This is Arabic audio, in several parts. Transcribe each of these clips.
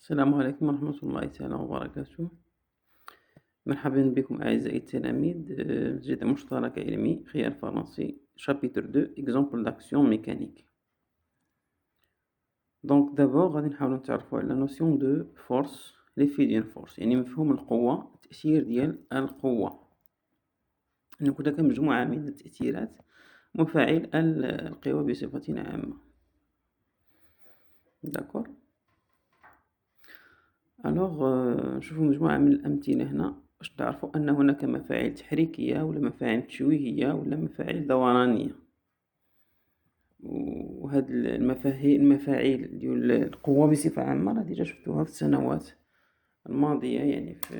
السلام عليكم ورحمة الله تعالى وبركاته. مرحبا بكم أعزائي التلاميذ، جلسة مشتركة علمي خيال فرنسي شابتر 2 إكزومبل داكسيون ميكانيك. دونك دابور غادي نحاولو نتعرفو على نوسيون دو فورس، ليفي ديال فورس يعني مفهوم القوة، التأثير ديال القوة. نكون هناك مجموعة من التأثيرات مفاعل القوى بصفة عامة. داكور. ألوغ نشوفو مجموعة من الأمثلة هنا باش تعرفوا أن هناك مفاعل تحريكية ولا مفاعل تشويهية ولا مفاعل دورانية. وهاد المفاعيل ديال القوة بصفة عامة راه ديجا شفتوها في السنوات الماضية، يعني في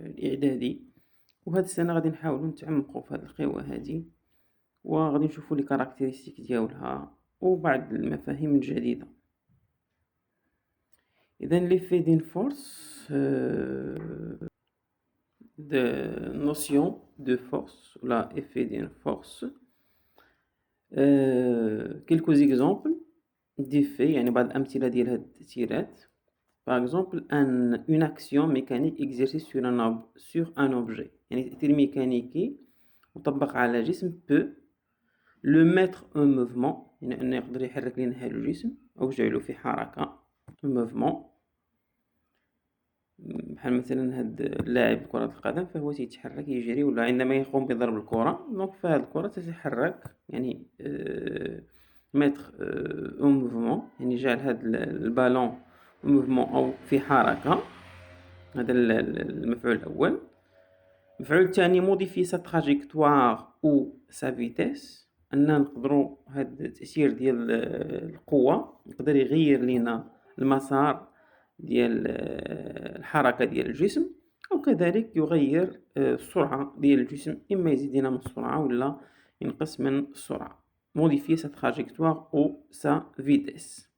الإعدادي. وهاد السنة غادي نحاولو نتعمقو في هاد القوى هادي، وغادي نشوفو لي كاركتيرستيك ديالها وبعض المفاهيم الجديدة. إذن l'effet d'une force, de notion de force ولا effet d'une force. quelques exemples d'effets، يعني بعض الأمثلة ديال هاد التأثيرات. par exemple une action mécanique exercée sur un objet، يعني تأثير ميكانيكي مطبق على جسم peut le mettre en mouvement، يعني أنه يقدر يحرك لنا هاد الجسم أو يجعله في حركة mouvement. بحال مثلا هاد اللاعب كرة القدم فهو تيتحرك يجري، ولا عندما يقوم بضرب الكرة دونك فهاد الكرة تتحرك، يعني متر اون موفمون، يعني جعل هاد البالون موفمون او في حركة. هذا المفعول الأول. المفعول الثاني موديفي سا تراجيكتوار او سا فيتيس، أننا نقدروا هاد التأثير ديال القوة يقدر يغير لنا المسار ديال الحركة ديال الجسم، أو كذلك يغير السرعة ديال الجسم، إما يزيد لنا من السرعة ولا ينقص من السرعة. modifier sa trajectoire ou sa vitesse.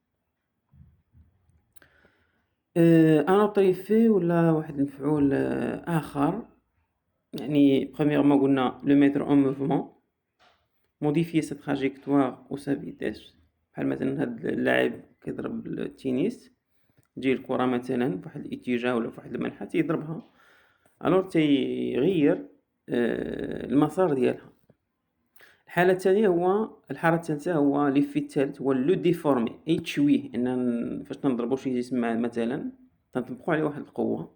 ان اوتر ايفي ولا واحد المفعول آخر، يعني بخومييغمون قلنا لو ميتر اون موفمون، modifier sa trajectoire ou sa vitesse. بحال مثلا هاد اللاعب كيضرب التنس، تجي الكرة مثلا فواحد الاتجاه ولا فواحد المنحى تيضربها، الوغ تيغير المسار ديالها. الحالة الثالثة هو ليفي الثالث هو لو ديفورمي، أي تشويه. أن فاش تنضربو شي جسم مثلا تنطبقو عليه واحد القوة،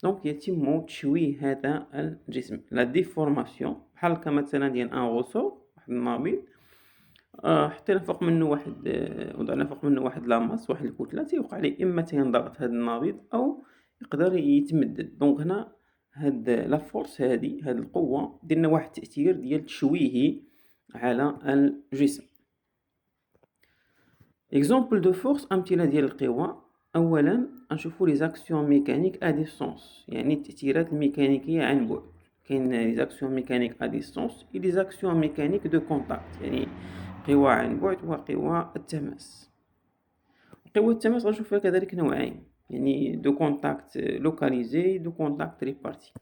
دونك يتم تشويه هذا الجسم، لا ديفورماسيون. بحال مثلا ديال ان غوسو، واحد النابض، حطينا فوق منه واحد وضعنا فوق منه واحد لاماس، واحد الكتلة، تيوقع ليه إما تينضغط هاد النابض أو يقدر يتمدد. دونك هنا هاد لا فورس هاد القوة ديرنا واحد التأثير ديال تشويهي على الجسم. اكزومبل دو فورس، أمثلة ديال القوة. أولا نشوفو لي زاكسيون ميكانيك ا ديستونس، يعني التأثيرات الميكانيكية عن بعد. كاين لي زاكسيون ميكانيك ا ديستونس اي لي زاكسيون ميكانيك دو كونتاكت، يعني قوى عن بعد وقوى التماس. قوى التماس غنشوف فيها كذلك نوعين، يعني دو كونتاكت لوكاليزي، دو كونتاكت ريبارتي.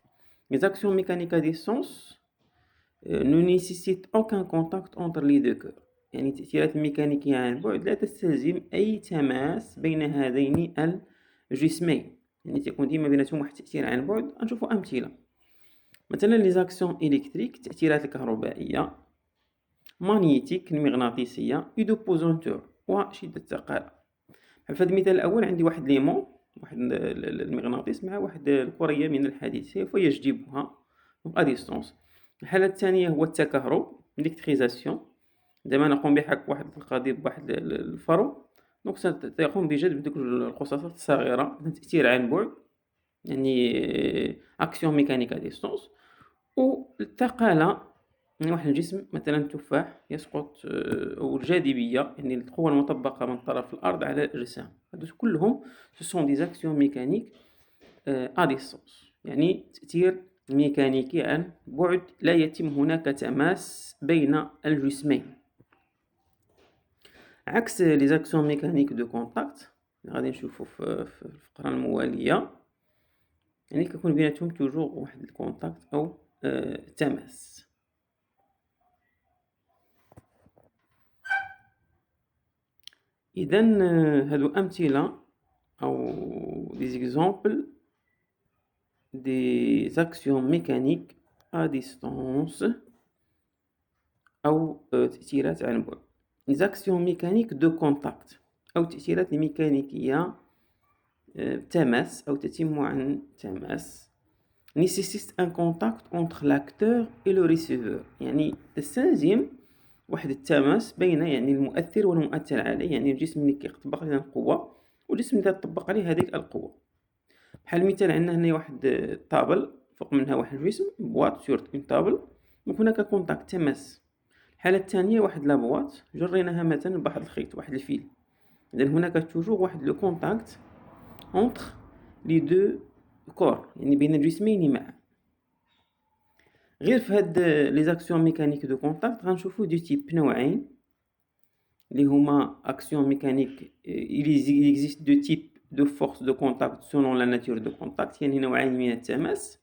Les actions mécaniques à distance ne nécessitent aucun contact entre les deux cœurs، يعني التأثيرات الميكانيكية عن بعد لا تستلزم أي تماس بين هذين الجسمين، يعني تكون ديما بيناتهم واحد التأثير عن بعد. نشوفوا أمثلة، مثلا لي زاكسيون إلكتريك، التأثيرات الكهربائية، مغنيتيك المغناطيسية، دو بوزونتور وشدة الثقالة. في هذا المثال الأول عندي واحد ليمون، واحد المغناطيس مع واحد الكرية من الحديد، سوف يجذبها ا ديستونس. الحالة الثانية هو التكهرب، إلكتريزاسيون، عندما نقوم بحك واحد القضيب بواحد الفرو، دونك سيقوم بجذب ديك القصاصات الصغيرة، تأثير عن بعد، يعني أكسيون ميكانيك ا ديستونس. والثقالة، يعني واحد الجسم مثلا التفاح يسقط، أو الجاذبية، يعني القوة المطبقة من طرف الأرض على الأجسام، هادو كلهم سون دي زاكسيون ميكانيك ا ديستونس، يعني تأثير ميكانيكي عن بعد، لا يتم هناك تماس بين الجسمين. عكس لي زاكسيون ميكانيك دو كونتاكت غادي نشوفو في الفقرة الموالية، يعني كيكون بيناتهم توجور واحد الكونتاكت أو تماس. إذن هادو أمثلة أو des exemples des actions mécaniques à distance أو تأثيرات عن بعد. les actions mécaniques de contact أو التأثيرات الميكانيكية تماس أو تتم عن تماس nécessite un contact entre l'acteur et le receveur، يعني تستلزم واحد التماس بين يعني المؤثر والمؤثر عليه، يعني الجسم اللي كيطبق عليه القوة والجسم اللي تطبق عليه هذيك القوة. بحال المثال عندنا هنا واحد طابل فوق منها واحد الجسم بواط سور اون طابل، هناك كونتاكت تماس. الحالة الثانية واحد لابواط جريناها مثلا بواحد الخيط واحد الفيل، إذن هناك توجور واحد لو كونتاكت entre les deux corps، يعني بين الجسمين معا. غير في هاد لي زاكسيون ميكانيك دو كونتاكت غنشوفو دو تيب نوعين اللي هما اكسيون ميكانيك. il existe deux types de force de contact selon la nature de contact، يعني نوعين من التماس.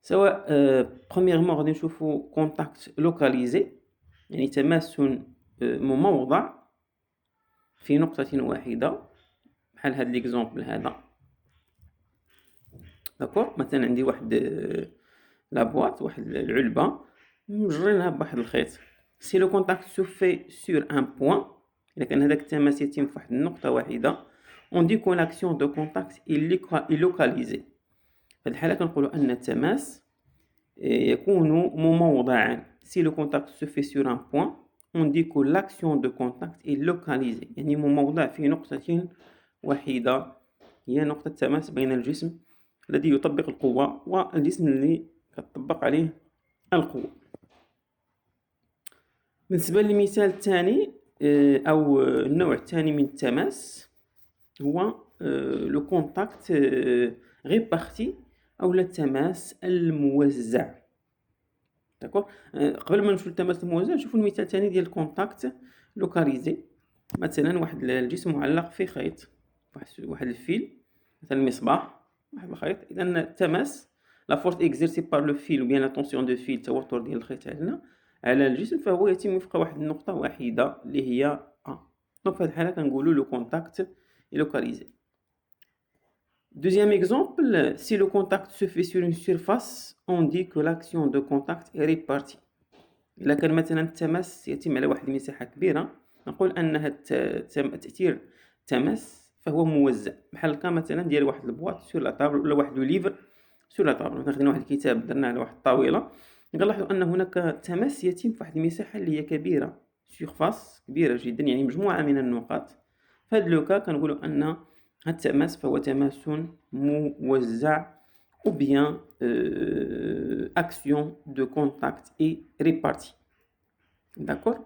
سواء premièrement غادي نشوفو كونتاكت لوكاليزي، يعني تماس مموضع في نقطة واحدة، بحال هاد ليكزومبل هذا. داكور، مثلا عندي واحد لابواط واحد العلبة مجرينها بواحد الخيط. سي لو كونتاكت سو في سور ان بوين، إذا كان هذاك التماس يتم في واحد النقطة واحدة، اون دي كو لاكسيون دو كونتاكت اي لوكاليزي. في هاد الحالة كنقولو أن التماس يكون مموضعا. سي لو كونتاكت سو في سور ان بوين اون دي كو لاكسيون دو كونتاكت اي لوكاليزي، يعني مموضع في نقطة واحدة، هي نقطة التماس بين الجسم الذي يطبق القوة والجسم الذي تطبق عليه القوة. بالنسبة للمثال الثاني أو النوع الثاني من التماس هو لو كونتاكت ريبارتي أو التماس الموزع. داكور، قبل ما نمشيو للتماس الموزع نشوفو المثال الثاني ديال الكونتاكت لوكاليزي. مثلا واحد الجسم معلق في خيط، واحد الفيل مثلا مصباح، واحد الخيط. اذا التماس لا فورس اكزيرسي بار لو فيل او بيان لا طونسيون دو فيل، التوتر ديال الخيط عندنا على الجسم، فهو يتم وفق واحد النقطة واحدة اللي هي دونك في هذه الحالة كنقولوا لو كونتاكت لوكاليزي. Deuxième exemple, si le contact se fait sur une surface, on dit que l'action de contact est répartie. إلا كان مثلا التماس يتم على واحد المساحة كبيرة، نقول أن تأثير التماس فهو موزع. بحال كان مثلا ديال واحد البواط سور لا طابل ولا واحد لو ليفر سور لا طابل. مثلا خدينا واحد الكتاب درنا على واحد الطاولة، نلاحظوا أن هناك تماس يتم في واحد المساحة اللي هي كبيرة، سيرفاس كبيرة جدا، يعني مجموعة من النقاط. في هذا لوكا كنقولوا أن هذا التماس فهو تماس موزع ou bien action de contact et répartie. D'accord.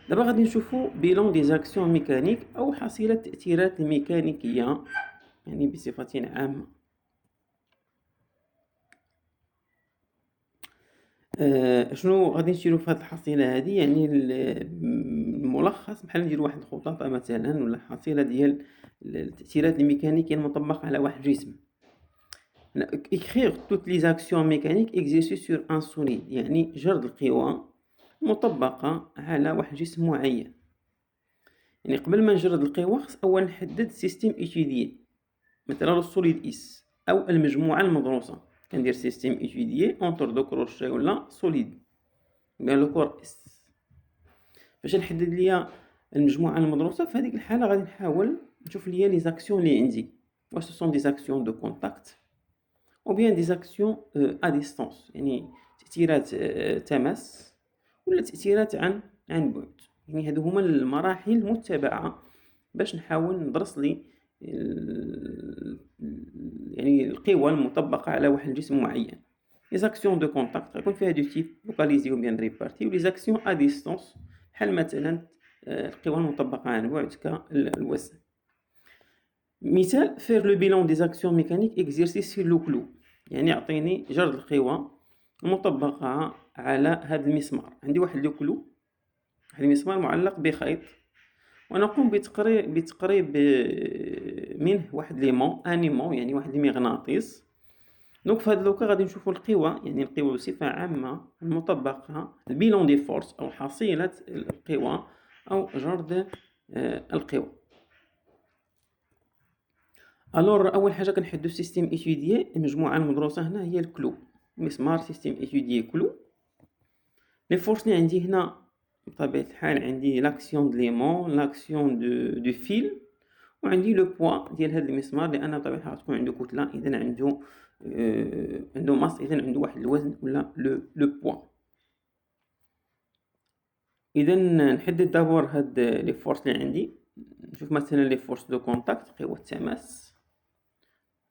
دابا غادي نشوفوا بيلون دي زاكسيون ميكانيك أو حصيلة التأثيرات الميكانيكية يعني بصفة عامة. شنو غادي نديرو في هذه الحصيلة هذه؟ يعني الملخص بحال نديرو واحد الخطاطة مثلا ولا حصيلة ديال التأثيرات الميكانيكية المطبقة على واحد الجسم. écrire toutes les actions mécaniques exercées sur un solide، يعني جرد القوى مطبقة على واحد جسم معين. يعني قبل ما نجرد القوى خص أولا نحدد سيستيم إتيديي، مثلا السوليد إس أو المجموعة المدروسة. كندير سيستيم إتيديي أونتر دو كروشي ولا سوليد بين لو كور إس. باش نحدد ليا المجموعة المدروسة في هذيك الحالة غادي نحاول نشوف ليا لي زاكسيون اللي عندي، واش سو سون دي زاكسيون دو كونتاكت ou bien des actions à distance، يعني تأثيرات تماس ولا تأثيرات عن بعد. يعني هادو هما المراحل المتبعة باش نحاول ندرس لي يعني القوى المطبقة على واحد الجسم معين. les actions de contact غيكون فيها دو تيب لوكاليزي ou bien réparti، و les actions à distance بحال مثلا القوى المطبقة عن بعد كالوزن. مثال faire le bilan des actions mécaniques exercées sur le clou، يعني يعطيني جرد القوى مطبقة على هذا المسمار. عندي واحد لو كلو، واحد المسمار معلق بخيط، ونقوم بتقريب منه واحد ليمون انيمون، يعني واحد المغناطيس. دونك في هذا لوكا غادي نشوفوا القوى، يعني القوى بصفة عامة المطبقة، البيلون دي فورس أو حصيلة القوى أو جرد القوى. الوغ اول حاجه كنحدو سيستيم ايتوديي، المجموعه المدروسه هنا هي الكلو، مسمار سيستيم ايتوديي كلو. لي فورس اللي عندي هنا بطبيعه الحال عندي لاكسيون د ليمون، لاكسيون دو فيل، وعندي لو بوا ديال هذا المسمار، لان بطبيعه الحال تكون عنده كتله، اذا عنده ماس، اذا عنده واحد الوزن ولا لو بوا. اذا نحدد دابور هاد لي فورس اللي عندي. نشوف مثلا لي فورس دو كونتاكت، قوه التماس،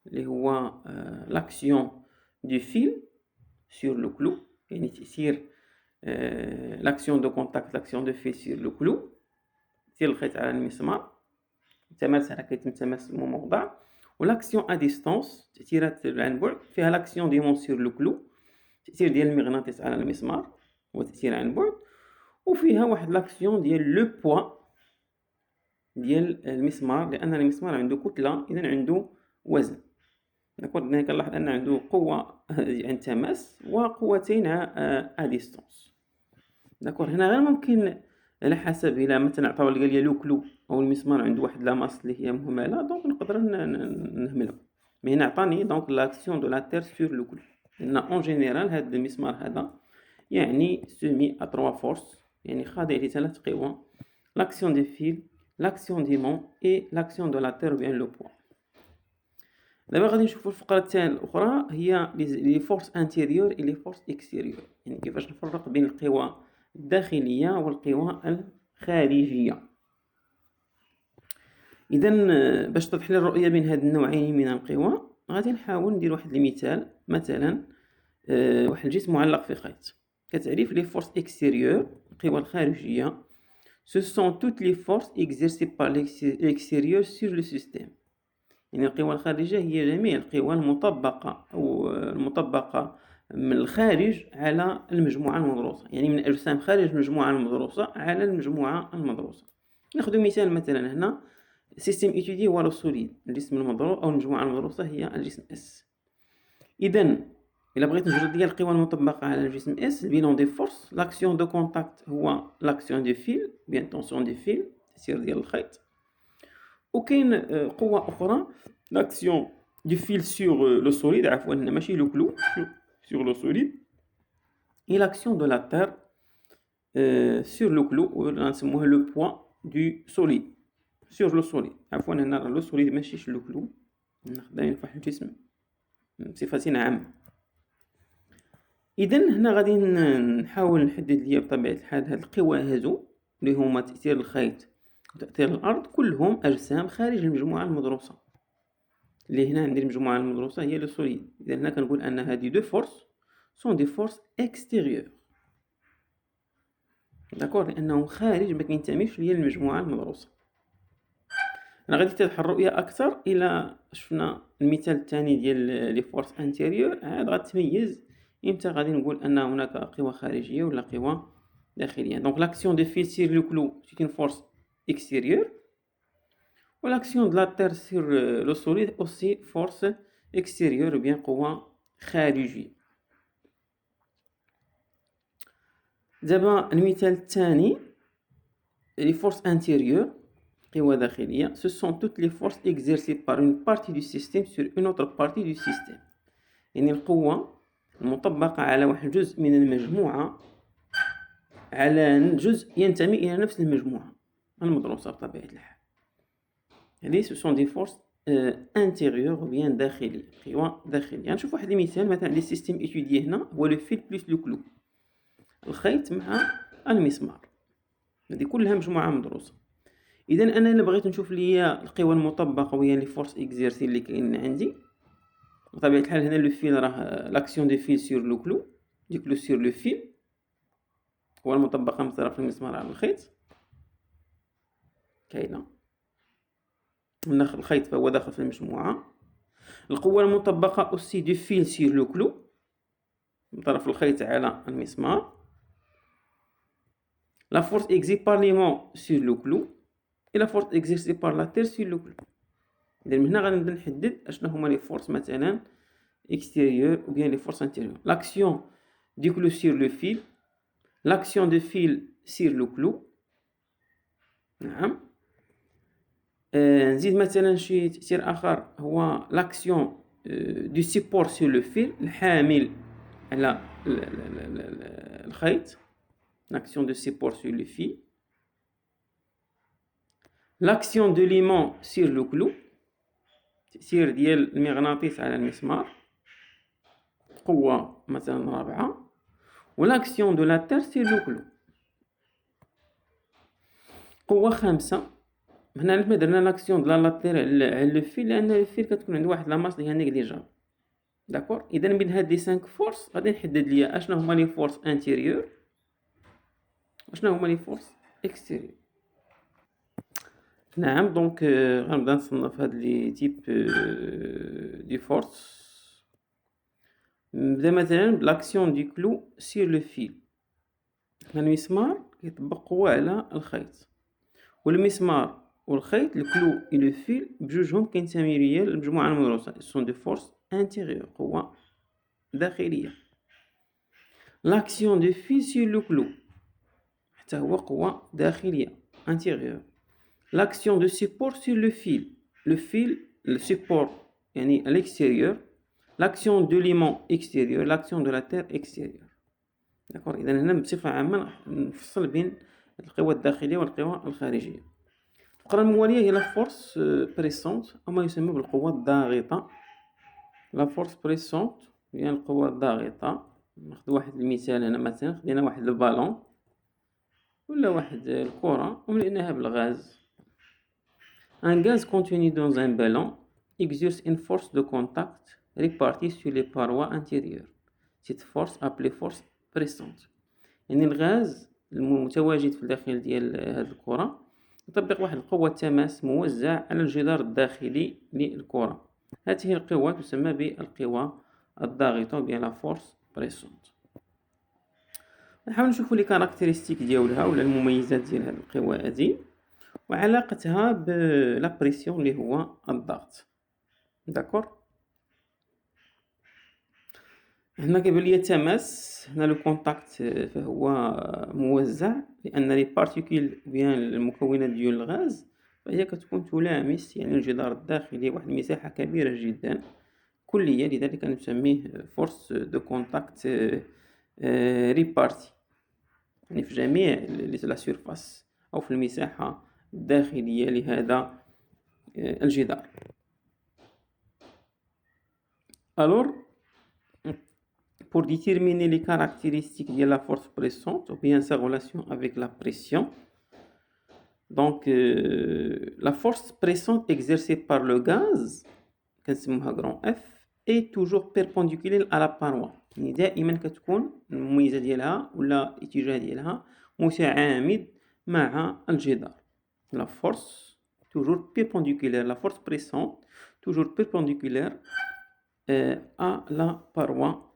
اللي هو لاكسيون دو فيل سور لو كلو، يعني تاثير لاكسيون دو كونتاكت، لاكسيون دو فيل سور لو كلو، تاثير الخيط على المسمار، التماس على كيتمتمس الموضع. ولاكسيون ا ديستانس، تاثيرات عن بعد، فيها لاكسيون ديمون سور لو كلو، تاثير ديال المغناطيس على المسمار هو تاثير عن بعد، وفيها واحد لاكسيون ديال لو بوا ديال المسمار، لان المسمار عنده كتله، اذا عنده وزن. داكوغ، هنا كنلاحظ ان عنده قوه عن تماس وقوتين ا ديستانس. داكوغ، هنا غير ممكن على حسب، الى مثلا عطاو لي قال لي لو كلو او المسمار عنده واحد لاماس اللي هي مهمله، دونك نقدر نهملها. مي هنا عطاني دونك لاكسيون دو لا تير سور لو كلو، لان اون جينيرال هذا المسمار هذا يعني سومي ا 3 فورس، يعني خاضع لثلاث قوى: لاكسيون دي فيل، لاكسيون دي مون، اي لاكسيون دو لا تير بيان لو بوا. دابا غادي نشوفوا الفقره الثانيه الاخرى، هي لي فورس انتيريور اي لي فورس اكستيريور، يعني كيفاش نفرق بين القوى الداخليه والقوى الخارجيه. اذا باش تتضح لي الرؤيه بين هاد النوعين من القوى، غادي نحاول ندير واحد المثال. مثلا واحد الجسم معلق في خيط. كتعريف لي فورس اكستيريور، القوى الخارجيه، ce sont toutes les forces exercées par l'extérieur sur le système. يعني القوى الخارجية هي جميع القوى المطبقة أو المطبقة من الخارج على المجموعة المدروسة، يعني من أجسام خارج المجموعة المدروسة على المجموعة المدروسة. ناخذ مثال، مثلا هنا سيستم إيتودي هو لو سوليد، الجسم المدروس أو المجموعة المدروسة هي الجسم اس. إذا إلا بغيت نجرد ديال القوى المطبقة على الجسم اس، البيلون دي فورس، لاكسيون دو كونتاكت هو لاكسيون دو فيل، بيان طونسيون دو فيل، تسير ديال الخيط. وكاين قوة أخرى، لاكسيون دو فيل سور لو سوليد، عفوا ماشي لو كلو، سور لو سوليد، اي لاكسيون دو لا تير سور لو كلو، ولا نسموها لو بوا دو سوليد سور لو سوليد. عفوا هنا لو سوليد ماشيش لو كلو، خدامين فواحد الجسم بصفة عامة. إذا هنا غادي نحاول نحدد ليا بطبيعة الحال هاد القوى هادو اللي هما تأثير الخيط وتأثير الأرض، كلهم أجسام خارج المجموعة المدروسة. اللي هنا عندي المجموعة المدروسة هي لو سوليد، إذا هنا كنقول أن هادي دو فورس سون دي فورس إكستيريور، داكور، لأنهم خارج، ما كينتميوش للمجموعة المدروسة. أنا غادي تتضح الرؤية أكثر إلا شفنا المثال الثاني ديال لي فورس انتيريور، عاد غتميز إمتى غادي نقول أن هناك قوى خارجية ولا قوى داخلية. دونك لاكسيون دو فيل سير لو كلو سي اون فورس إكستيريور، و لاكسيون دو لا تير سير لو سوليد أوسي فورس إكستيريور، بيان قوة خارجية. دابا المثال الثاني، لي فورس انتيريور، قوى داخلية، ce sont toutes les forces exercées par une partie du système sur une autre partie du système. يعني القوة المطبقة على واحد جزء من المجموعة على جزء ينتمي إلى نفس المجموعة المدروسة بطبيعة الحال. هذه ce sont des forces intérieures ou bien داخلية، قوى داخلية. نشوف واحد المثال، مثلا عندي سيستم إيتوديي هنا هو لو فيل بلس لو كلو، الخيط مع المسمار، هذه كلها مجموعة مدروسة. إذا أنا إلا بغيت نشوف ليا القوى المطبقة وهي لي فورس إكزيرسي اللي كاين عندي، بطبيعة الحال هنا لو فيل راه لاكسيون دو فيل سور لو كلو، دو كلو سور لو فيل، القوى المطبقة من طرف المسمار على الخيط كاينة، ناخذ الخيط فهو داخل في المجموعة. القوة المطبقة أوسي دو فيل سور لو كلو، من طرف الخيط على المسمار. لا فورس إكزي بار ليمون سور لو كلو، et la force exercée par la terre sur le clou. إذا من هنا غادي نبدا نحدد اشنو هما لي فورس مثلا extérieures ou bien les forces intérieures. L'action du clou sur le fil, l'action de fil sur le clou. نعم. نزيد مثلا شي تأثير آخر هو l'action du support sur le fil الحامل على الخيط l'action de support sur le fil l'action de l'aimant sur le clou تأثير ديال المغناطيس على المسمار قوة مثلا رابعة والاكسيون دو لا تير سير لو كلو قوة خامسة. هنا علاش ما درنا لاكسيون دو لا تير على لو فيل لأن لو فيل كتكون عنده واحد لا ماس اللي هي نيغليجابل داكور. إذا من هاد لي 5 فورس غادي نحدد ليا اشنو هما لي فورس انتيريور وشنو هما لي فورس اكستيريور. نعم دونك غنبدا نصنف هاد لي تيب دي فورس. نبدا مثلا بالاكسيون دي كلو سير لو فيل. المسمار كيطبق قوة على الخيط والمسمار والخيط الكلو و لو فيل بجوجهم كينتميو ليا للمجموعة الموروثة سون دو فورس انتيريور قوة داخلية. لاكسيون دو فيل سير لو كلو حتى هو قوة داخلية انتيريور. لاكسيون دو سيبور سير لو فيل لو فيل السيبور يعني الاكستيريور. l'action de l'aimant extérieur l'action de la terre extérieure داكور. اذا هنا بصفه عامه نفصل بين القوى الداخليه والقوى الخارجيه. الفقره المواليه هي لا فورس بريسونت او ما يسمى بالقوه الضاغطه. لا فورس بريسونت هي القوه الضاغطه. ناخذ واحد المثال هنا مثلا خدينا واحد البالون ولا واحد الكره ومليناها بالغاز. un gaz contenu dans un ballon exerce une force de contact répartie sur les parois intérieures. Cette force appelée force pressante. يعني الغاز المتواجد في الداخل ديال هذه الكرة يطبق واحد القوة تماس موزع على الجدار الداخلي للكرة. هذه القوة تسمى بالقوة الضاغطة بها لا فورس بريسونت. نحاول نشوفوا لي كاركتيرستيك ديالها ولا المميزات ديال هذه القوة هذه وعلاقتها بلا بريسيون اللي هو الضغط. داكور. هنا كيبان ليا التماس. هنا لو كونتاكت فهو موزع لان لي بارتيكول بيان المكونات ديال الغاز فهي كتكون تلامس يعني الجدار الداخلي واحد المساحه كبيره جدا كليه. لذلك نسميه فورس دو كونتاكت ريبارتي يعني في جميع لا سيرفاس او في المساحه الداخليه لهذا الجدار. alors pour déterminer les caractéristiques de la force pressante ou bien sa relation avec la pression. Donc la force pressante exercée par le gaz كنسموها grand F est toujours perpendiculaire à la paroi. يعني دائما كتكون المميزة ديالها ولا الاتجاه ديالها متعامد مع الجدار. La force toujours perpendiculaire, la force pressante toujours perpendiculaire à la paroi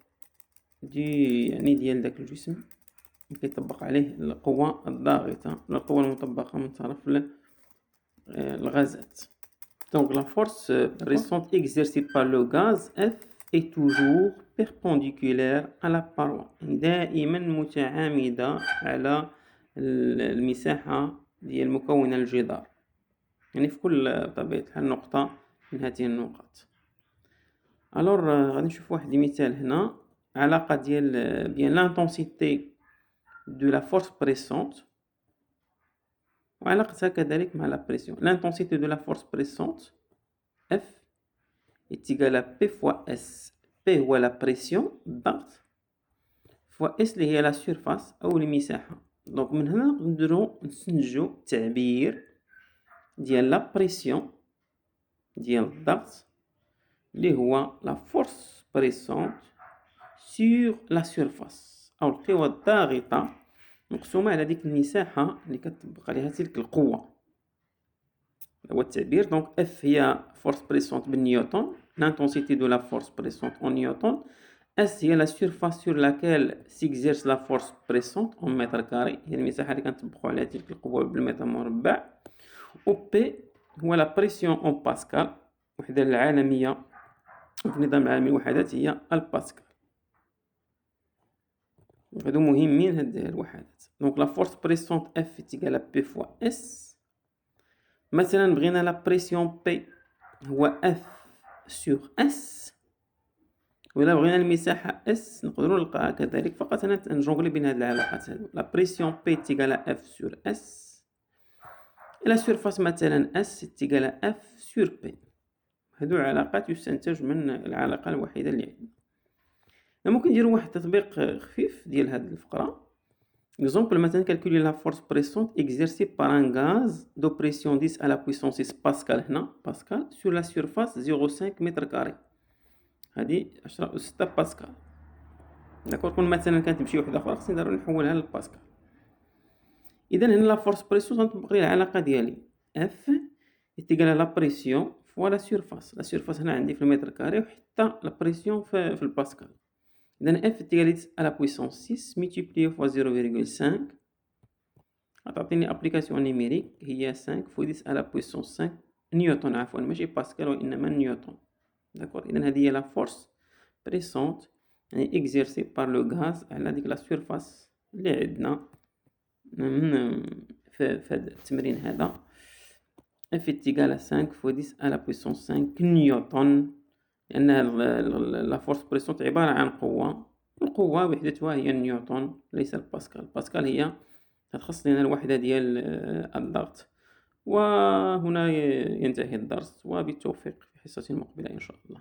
يعني ديال داك الجسم كيطبق عليه القوة الضاغطة ولا القوة المطبقة من طرف الغازات. Donc la force pressante exercée par le gaz F est toujours perpendiculaire à la paroi. دائما متعامدة على المساحة ديال مكون الجدار يعني في كل طبيعة الحال نقطة من هذه النقط. alors غادي نشوف واحد المثال هنا علاقة ديال بين l'intensité de la force pressante وعلاقتها كذلك مع la pression. L'intensité de la force pressante F est égale à P fois S. P هو la pression الضغط fois S اللي هي la surface أو المساحة. دونك من هنا نقدروا نستنتجوا التعبير ديال la pression ديال الضغط اللي هو la force pressante sur la surface أو القوة الضاغطة مقسومة على ديك المساحة اللي كتطبق عليها تلك القوة. هو التعبير. دونك F هي force pressante بالنيوتن l'intensité de la force pressante en newton. S هي la surface sur laquelle s'exerce la force pressante en mètre carré هي المساحة اللي كنطبقوا عليها تلك القوة بالمتر مربع. و P هو la pression en pascal الوحدة العالمية في النظام العالمي الوحدات هي الباسكال. هادو مهمين هاد الوحدات. دونك لا فورس بريسونت F est égale à P fois S مثلا بغينا لا بريسيون بي هو اف سور اس، ولا بغينا المساحة اس نقدروا نلقاها كذلك، فقط أنا نجونغلي بين هاد العلاقات هادو. لا بريسيون بي تيغال اف سور اس، لا سيرفاس مثلا اس تيغال اف سور بي. هادو علاقات يستنتج من العلاقة الوحيدة اللي عندنا. ممكن نديرو واحد التطبيق خفيف ديال هاد الفقرة. Exemple, مثلا calculer la force pressante exercée par un gaz de pression 10 à la puissance 6 pascal هنا pascal sur la surface 0,5 متر كاري. هذه 10 أس 6 باسكال. داكور، كون مثلا كانت تمشي وحده اخرى خصني ضروري نحولها للباسكال. اذا هنا لا فورس بريسيون غنطبق ليه العلاقه ديالي اف تيغال لا بريسيون فوا لا سيرفاس. لا سيرفاس هنا عندي في المتر كاري وحتى لا بريسيون في الباسكال. اذا اف تيغال 10 على بويسونس 6 ملتيبليي فوا 0,5 غتعطيني ابليكاسيون نيميريك هي 5 فوا 10 على بويسونس 5 نيوتن، عفوا ماشي باسكال وانما نيوتن. داكور، اذا هذه هي لا فورس بريسونت يعني اكزيرسي بار لو غاز على ديك لا سيرفاس اللي عندنا في هذا التمرين هذا. اف تيغال 5 فوا 10 على بويسونس 5 نيوتن، لان لا فورس بريسونت عباره عن قوه، القوه وحدتها هي نيوتن ليس الباسكال. الباسكال هي تخص لنا الوحده ديال الضغط. وهنا ينتهي الدرس، وبالتوفيق في حصة مقبلة إن شاء الله.